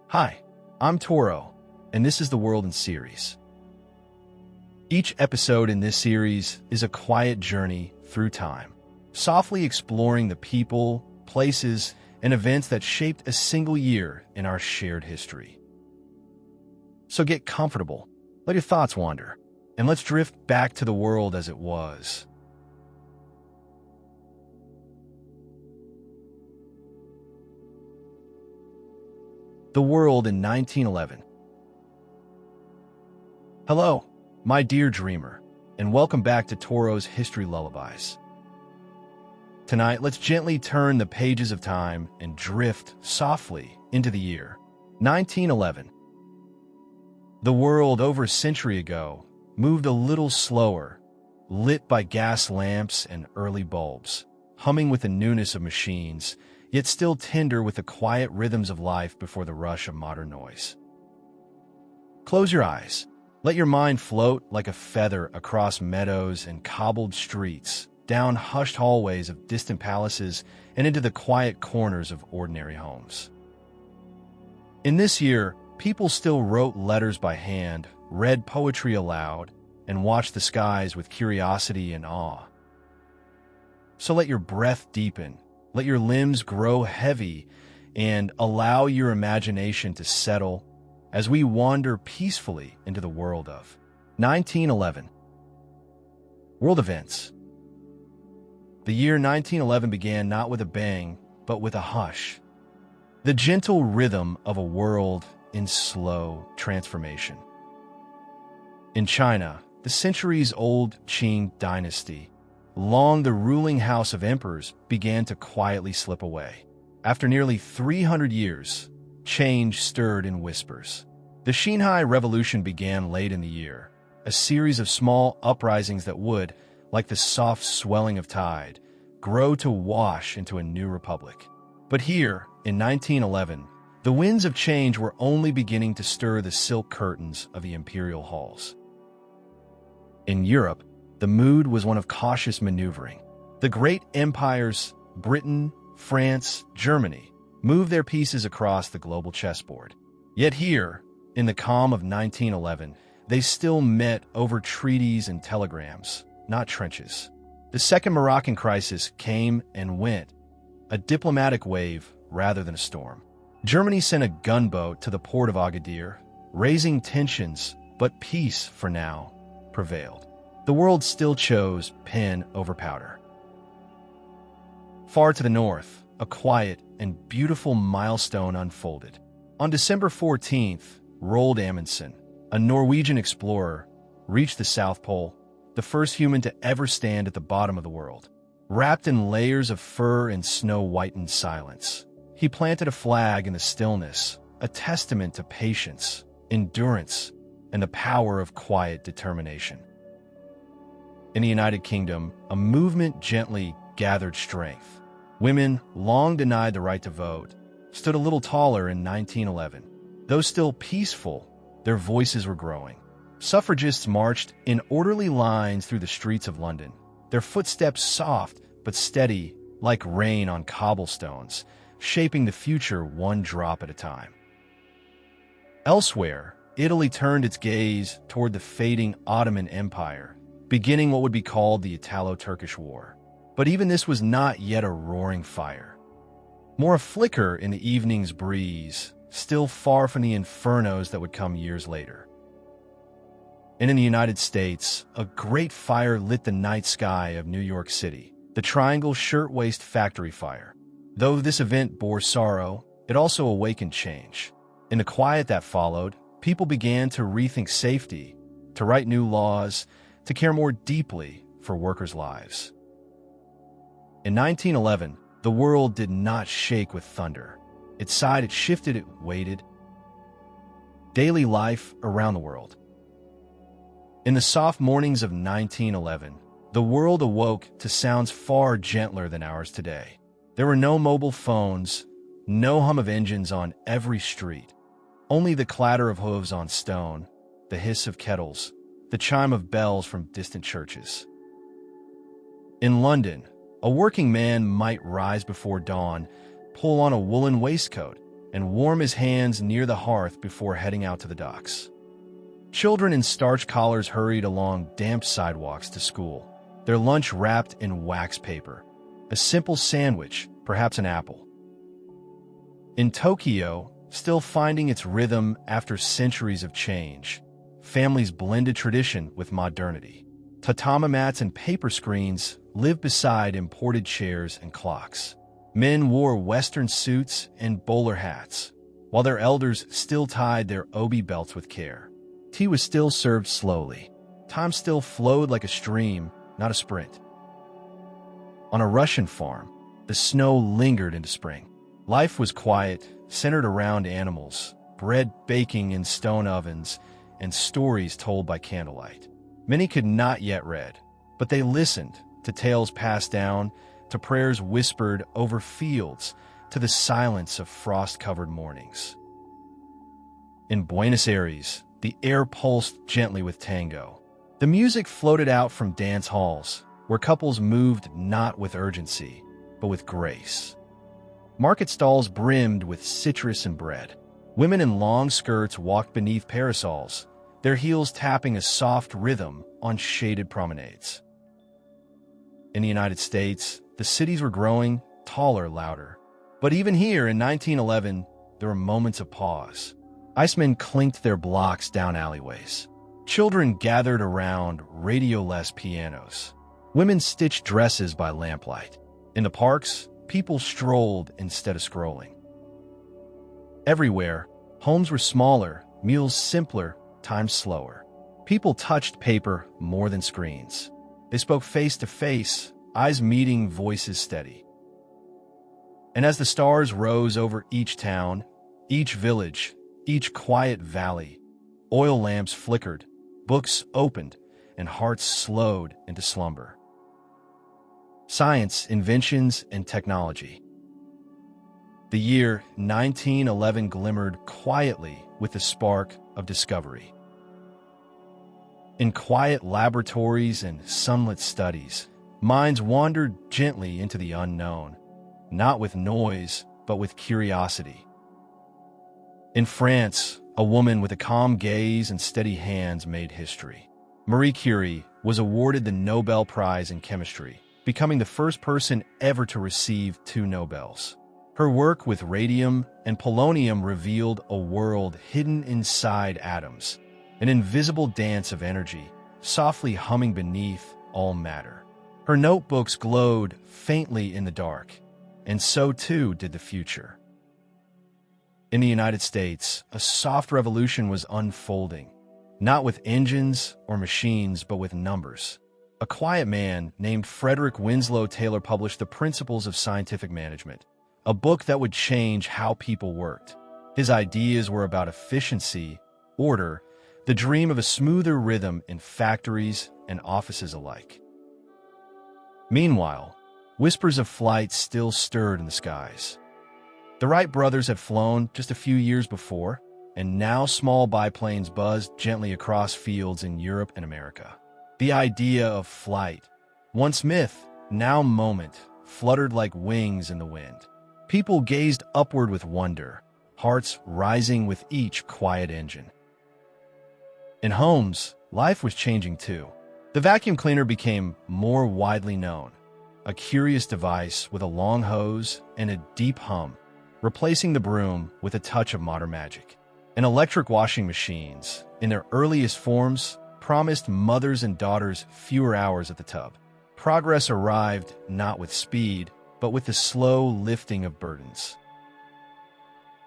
Hi, I'm Toro, and this is the World in Series. Each episode in this series is a quiet journey through time, softly exploring the people, places, and events that shaped a single year in our shared history. So get comfortable, let your thoughts wander, and let's drift back to the world as it was. The world in 1911. Hello, my dear dreamer, and welcome back to Toro's History Lullabies. Tonight, let's gently turn the pages of time and drift softly into the year 1911. The world over a century ago moved a little slower, lit by gas lamps and early bulbs, humming with the newness of machines, yet still tender with the quiet rhythms of life before the rush of modern noise. Close your eyes. Let your mind float like a feather across meadows and cobbled streets, down hushed hallways of distant palaces, and into the quiet corners of ordinary homes. In this year, people still wrote letters by hand, read poetry aloud, and watched the skies with curiosity and awe. So let your breath deepen, let your limbs grow heavy, and allow your imagination to settle as we wander peacefully into the world of 1911. World events. The year 1911 began not with a bang, but with a hush. The gentle rhythm of a world in slow transformation. In China, the centuries-old Qing dynasty, long the ruling house of emperors, began to quietly slip away. After nearly 300 years, change stirred in whispers. The Xinhai Revolution began late in the year, a series of small uprisings that would, like the soft swelling of tide, grow to wash into a new republic. But here, in 1911, the winds of change were only beginning to stir the silk curtains of the imperial halls. In Europe, the mood was one of cautious maneuvering. The great empires, Britain, France, Germany, moved their pieces across the global chessboard. Yet here, in the calm of 1911, they still met over treaties and telegrams, not trenches. The Second Moroccan crisis came and went, a diplomatic wave rather than a storm. Germany sent a gunboat to the port of Agadir, raising tensions, but peace, for now, prevailed. The world still chose pen over powder. Far to the north, a quiet and beautiful milestone unfolded. On December 14th, Roald Amundsen, a Norwegian explorer, reached the South Pole, the first human to ever stand at the bottom of the world. Wrapped in layers of fur and snow-whitened silence, he planted a flag in the stillness, a testament to patience, endurance, and the power of quiet determination. In the United Kingdom, a movement gently gathered strength. Women, long denied the right to vote, stood a little taller in 1911. Though still peaceful, their voices were growing. Suffragists marched in orderly lines through the streets of London, their footsteps soft but steady like rain on cobblestones, shaping the future one drop at a time. Elsewhere, Italy turned its gaze toward the fading Ottoman Empire, beginning what would be called the Italo-Turkish War. But even this was not yet a roaring fire. More a flicker in the evening's breeze, still far from the infernos that would come years later. And in the United States, a great fire lit the night sky of New York City, the Triangle Shirtwaist Factory Fire. Though this event bore sorrow, it also awakened change. In the quiet that followed, people began to rethink safety, to write new laws, to care more deeply for workers' lives. In 1911, the world did not shake with thunder. It sighed, it shifted, it waited. Daily life around the world. In the soft mornings of 1911, the world awoke to sounds far gentler than ours today. There were no mobile phones, no hum of engines on every street, only the clatter of hooves on stone, the hiss of kettles, the chime of bells from distant churches. In London, a working man might rise before dawn, pull on a woolen waistcoat, and warm his hands near the hearth before heading out to the docks. Children in starched collars hurried along damp sidewalks to school, their lunch wrapped in wax paper, a simple sandwich, perhaps an apple. In Tokyo, still finding its rhythm after centuries of change, families blended tradition with modernity. Tatami mats and paper screens lived beside imported chairs and clocks. Men wore Western suits and bowler hats, while their elders still tied their obi belts with care. Tea was still served slowly. Time still flowed like a stream, not a sprint. On a Russian farm, the snow lingered into spring. Life was quiet, centered around animals, bread baking in stone ovens, and stories told by candlelight. Many could not yet read, but they listened to tales passed down, to prayers whispered over fields, to the silence of frost-covered mornings. In Buenos Aires, the air pulsed gently with tango. The music floated out from dance halls, where couples moved not with urgency, but with grace. Market stalls brimmed with citrus and bread. Women in long skirts walked beneath parasols, their heels tapping a soft rhythm on shaded promenades. In the United States, the cities were growing taller, louder. But even here in 1911, there were moments of pause. Icemen clinked their blocks down alleyways. Children gathered around radio-less pianos. Women stitched dresses by lamplight. In the parks, people strolled instead of scrolling. Everywhere, homes were smaller, meals simpler, time slower. People touched paper more than screens. They spoke face to face, eyes meeting, voices steady. And as the stars rose over each town, each village, each quiet valley, oil lamps flickered, books opened, and hearts slowed into slumber. Science, inventions, and technology. The year 1911 glimmered quietly with the spark of discovery. In quiet laboratories and sunlit studies, minds wandered gently into the unknown, not with noise, but with curiosity. In France, a woman with a calm gaze and steady hands made history. Marie Curie was awarded the Nobel Prize in Chemistry, becoming the first person ever to receive 2 Nobels. Her work with radium and polonium revealed a world hidden inside atoms, an invisible dance of energy, softly humming beneath all matter. Her notebooks glowed faintly in the dark, and so too did the future. In the United States, a soft revolution was unfolding, not with engines or machines, but with numbers. A quiet man named Frederick Winslow Taylor published The Principles of Scientific Management, a book that would change how people worked. His ideas were about efficiency, order, the dream of a smoother rhythm in factories and offices alike. Meanwhile, whispers of flight still stirred in the skies. The Wright brothers had flown just a few years before, and now small biplanes buzzed gently across fields in Europe and America. The idea of flight, once myth, now moment, fluttered like wings in the wind. People gazed upward with wonder, hearts rising with each quiet engine. In homes, life was changing too. The vacuum cleaner became more widely known, a curious device with a long hose and a deep hum, replacing the broom with a touch of modern magic. And electric washing machines, in their earliest forms, promised mothers and daughters fewer hours at the tub. Progress arrived not with speed, but with the slow lifting of burdens.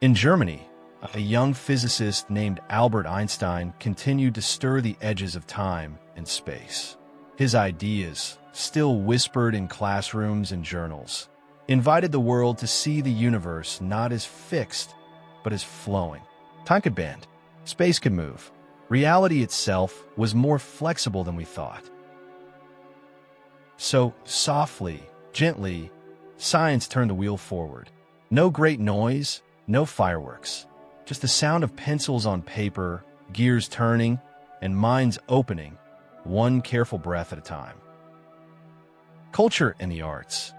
In Germany, a young physicist named Albert Einstein continued to stir the edges of time and space. His ideas, still whispered in classrooms and journals, invited the world to see the universe not as fixed, but as flowing. Time could bend, space could move. Reality itself was more flexible than we thought. So, softly, gently, science turned the wheel forward. No great noise, no fireworks. Just the sound of pencils on paper, gears turning, and minds opening, one careful breath at a time. Culture and the arts.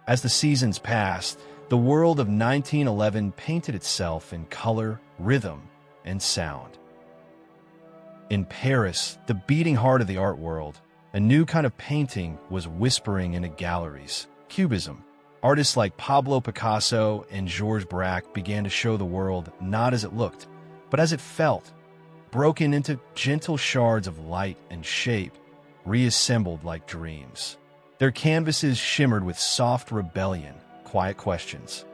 As the seasons passed, The world of 1911 painted itself in color, rhythm, and sound. In Paris, the beating heart of the art world, a new kind of painting was whispering into galleries. Cubism. Artists like Pablo Picasso and Georges Braque began to show the world not as it looked, but as it felt, broken into gentle shards of light and shape, reassembled like dreams. Their canvases shimmered with soft rebellion, quiet questions.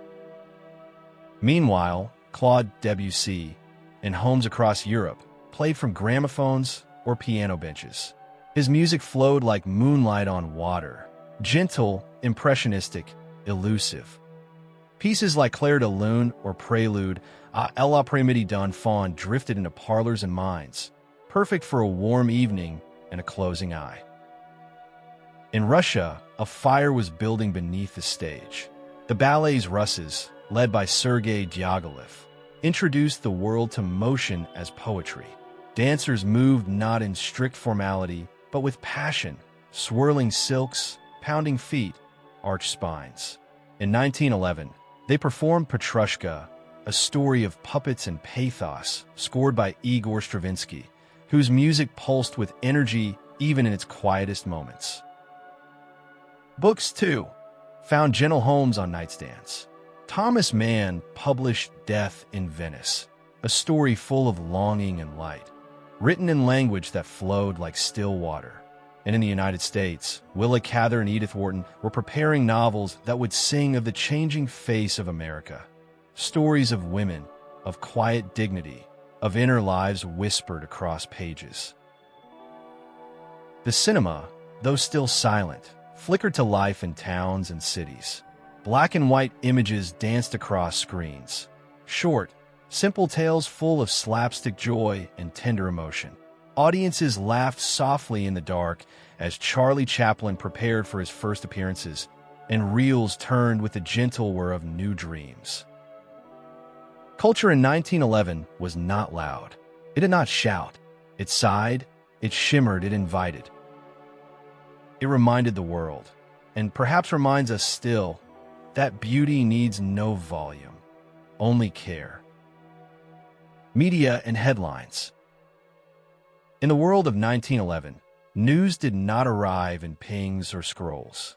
Meanwhile, Claude Debussy, in homes across Europe, played from gramophones or piano benches. His music flowed like moonlight on water, gentle, impressionistic, elusive. Pieces like Clair de Lune or Prelude à l'après-midi d'un faun drifted into parlors and minds, perfect for a warm evening and a closing eye. In Russia, a fire was building beneath the stage. The ballet's Russes, led by Sergei Diaghilev, introduced the world to motion as poetry. Dancers moved not in strict formality, but with passion, swirling silks, pounding feet, arched spines. In 1911, they performed Petrushka, a story of puppets and pathos, scored by Igor Stravinsky, whose music pulsed with energy even in its quietest moments. Books, too, found gentle homes on nightstands. Thomas Mann published Death in Venice, a story full of longing and light, written in language that flowed like still water. And in the United States, Willa Cather and Edith Wharton were preparing novels that would sing of the changing face of America. Stories of women, of quiet dignity, of inner lives whispered across pages. The cinema, though still silent, flickered to life in towns and cities. Black and white images danced across screens. Short, simple tales full of slapstick joy and tender emotion. Audiences laughed softly in the dark as Charlie Chaplin prepared for his first appearances, and reels turned with a gentle whir of new dreams. Culture in 1911 was not loud. It did not shout. It sighed, it shimmered, it invited. It reminded the world, and perhaps reminds us still, that beauty needs no volume, only care. Media and headlines. In the world of 1911, news did not arrive in pings or scrolls.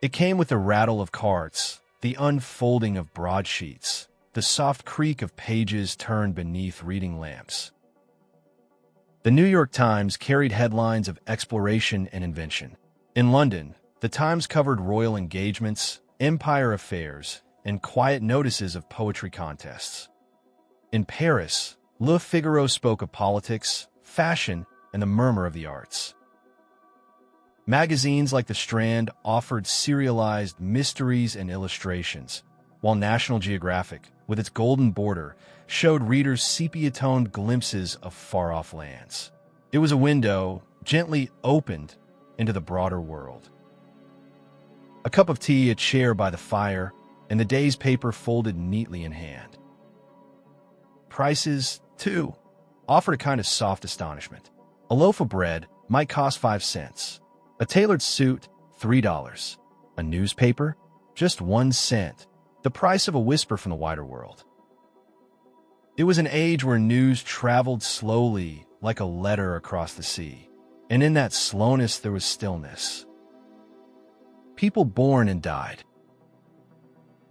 It came with the rattle of carts, the unfolding of broadsheets, the soft creak of pages turned beneath reading lamps. The New York Times carried headlines of exploration and invention. In London, the Times covered royal engagements, empire affairs, and quiet notices of poetry contests. In Paris, Le Figaro spoke of politics, fashion, and the murmur of the arts. Magazines like The Strand offered serialized mysteries and illustrations, while National Geographic, with its golden border, showed readers sepia-toned glimpses of far-off lands. It was a window, gently opened, into the broader world. A cup of tea, a chair by the fire, and the day's paper folded neatly in hand. Prices, too, offered a kind of soft astonishment. A loaf of bread might cost 5 cents. A tailored suit, $3. A newspaper, just 1 cent. The price of a whisper from the wider world. It was an age where news traveled slowly like a letter across the sea. And in that slowness there was stillness. People born and died.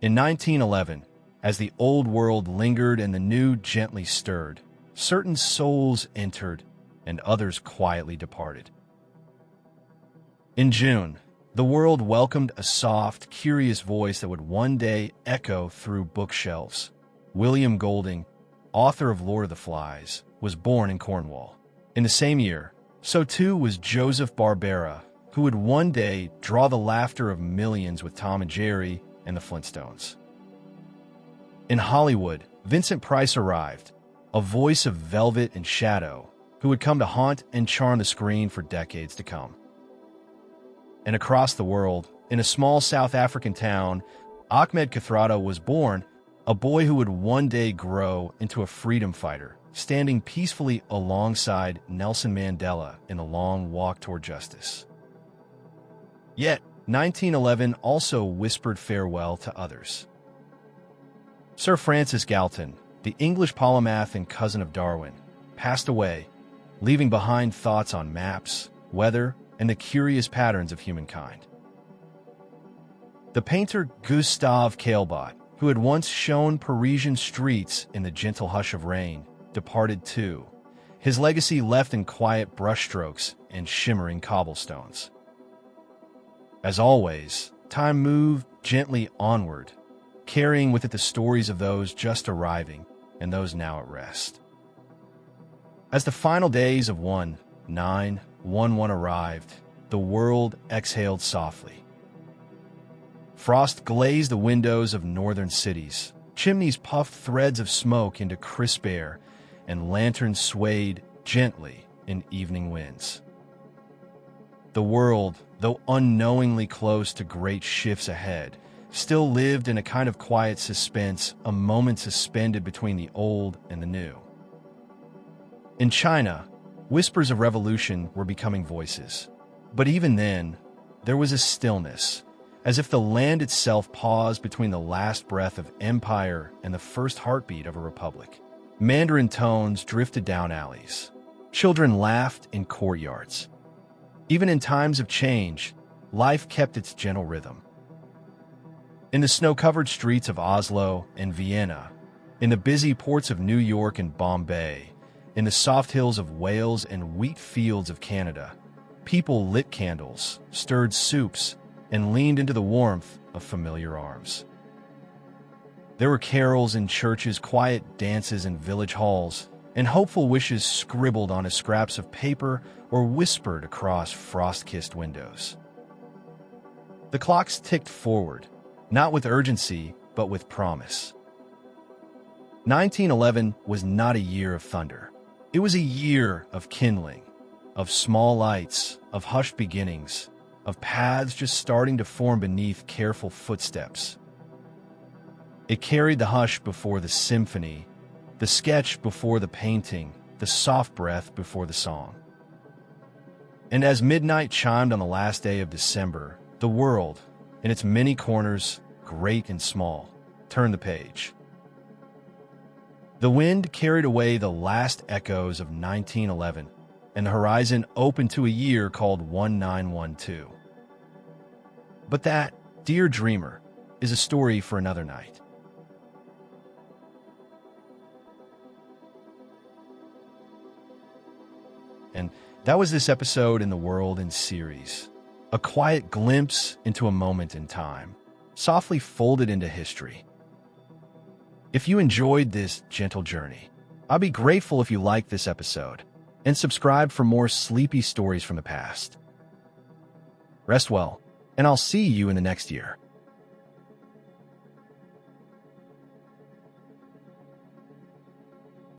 In 1911, as the old world lingered and the new gently stirred, certain souls entered and others quietly departed. In June, the world welcomed a soft, curious voice that would one day echo through bookshelves. William Golding, author of Lord of the Flies, was born in Cornwall. In the same year, so too was Joseph Barbera, who would one day draw the laughter of millions with Tom and Jerry and the Flintstones. In Hollywood, Vincent Price arrived, a voice of velvet and shadow, who would come to haunt and charm the screen for decades to come. And across the world, in a small South African town, Ahmed Kathrada was born, a boy who would one day grow into a freedom fighter, standing peacefully alongside Nelson Mandela in the long walk toward justice. Yet, 1911 also whispered farewell to others. Sir Francis Galton, the English polymath and cousin of Darwin, passed away, leaving behind thoughts on maps, weather, and the curious patterns of humankind. The painter Gustave Caillebotte, who had once shown Parisian streets in the gentle hush of rain, departed too, his legacy left in quiet brushstrokes and shimmering cobblestones. As always, time moved gently onward, carrying with it the stories of those just arriving and those now at rest. As the final days of 1911 arrived, the world exhaled softly. Frost glazed the windows of northern cities, chimneys puffed threads of smoke into crisp air, and lanterns swayed gently in evening winds. The world, though unknowingly close to great shifts ahead, still lived in a kind of quiet suspense, a moment suspended between the old and the new. In China, whispers of revolution were becoming voices. But even then, there was a stillness, as if the land itself paused between the last breath of empire and the first heartbeat of a republic. Mandarin tones drifted down alleys. Children laughed in courtyards. Even in times of change, life kept its gentle rhythm. In the snow-covered streets of Oslo and Vienna, in the busy ports of New York and Bombay, in the soft hills of Wales and wheat fields of Canada, people lit candles, stirred soups, and leaned into the warmth of familiar arms. There were carols in churches, quiet dances in village halls, and hopeful wishes scribbled on scraps of paper or whispered across frost-kissed windows. The clocks ticked forward, not with urgency, but with promise. 1911 was not a year of thunder. It was a year of kindling, of small lights, of hushed beginnings, of paths just starting to form beneath careful footsteps. It carried the hush before the symphony, the sketch before the painting, the soft breath before the song. And as midnight chimed on the last day of December, the world, in its many corners, great and small, turned the page. The wind carried away the last echoes of 1911, and the horizon opened to a year called 1912. But that, dear dreamer, is a story for another night. And that was this episode in the World in series. A quiet glimpse into a moment in time, softly folded into history. If you enjoyed this gentle journey, I'd be grateful if you liked this episode and subscribe for more sleepy stories from the past. Rest well, and I'll see you in the next year.